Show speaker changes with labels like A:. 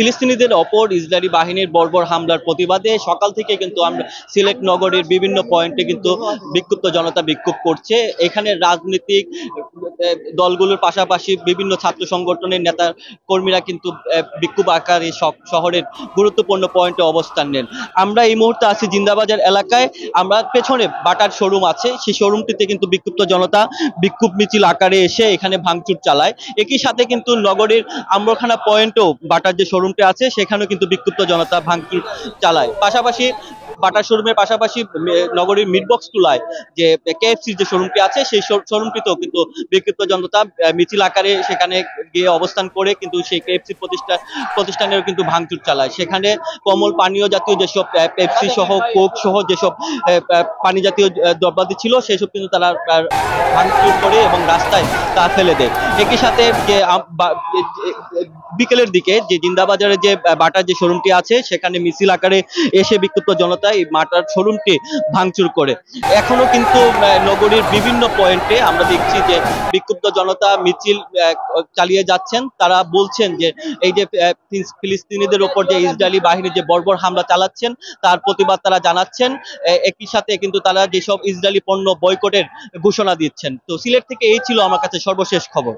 A: ফিলিস্তিনিদের ওপর ইসরায়েলি বাহিনীর বর্বর হামলার প্রতিবাদে সকাল থেকে কিন্তু আমরা সিলেট নগরীর বিভিন্ন পয়েন্টে কিন্তু বিক্ষুব্ধ জনতা বিক্ষোভ করছে। এখানে রাজনৈতিক দলগুলোর পাশাপাশি বিভিন্ন ছাত্র সংগঠনের নেতা কর্মীরা কিন্তু বিক্ষোভ আকারে শহরের গুরুত্বপূর্ণ পয়েন্টে অবস্থান নেন। আমরা এই মুহূর্তে আছি জিন্দাবাজার এলাকায়। আমরা পেছনে বাটার শোরুম আছে, সেই শোরুমটিতে কিন্তু বিক্ষুব্ধ জনতা বিক্ষোভ মিছিল আকারে এসে এখানে ভাঙচুর চালায়। একই সাথে কিন্তু নগরীর আম্রখানা পয়েন্টেও বাটার যে শোরুমটি আছে সেখানেও কিন্তু বিক্ষুব্ধ জনতা ভাঙচুর চালায়। পাশাপাশি বাটার শোরুমের পাশাপাশি নগরীর মিটবক্স তুলায় যে কেএফসির যে শোরুমটি আছে সেই শোরুমটিতেও কিন্তু বিক্ষুব্ধ জনতা মিছিল আকারে সেখানে গিয়ে অবস্থান করে কিন্তু সেই কেএফসি প্রতিষ্ঠানেও কিন্তু ভাঙচুর চালায়। সেখানে কমল পানীয় জাতীয় যেসব পেপসি সহ কোক সহ যেসব পানি জাতীয় দ্রব্যাদি ছিল সেসব কিন্তু তারা ভাঙচুর করে এবং রাস্তায় তা ফেলে দেয়। একই সাথে যে বিকেলের দিকে যে জিন্দাবাজারে যে বাটার যে শোরুমটি আছে সেখানে মিছিল আকারে এসে বিক্ষুব্ধ জনতা এই বাটার শোরুমটি ভাঙচুর করে। এখনো কিন্তু নগরীর বিভিন্ন পয়েন্টে আমরা দেখছি যে বিক্ষুব্ধ জনতা মিছিল চালিয়ে যাচ্ছেন। তারা বলছেন যে এই যে ফিলিস্তিনিদের উপর যে ইসরায়েলি বাহিনী যে বর্বর হামলা চালাচ্ছেন তার প্রতিবাদ তারা জানাচ্ছেন। একই সাথে কিন্তু তারা যেসব ইসরায়েলি পণ্য বয়কটের ঘোষণা দিচ্ছেন। তো সিলেট থেকে এই ছিল আমার কাছে সর্বশেষ খবর।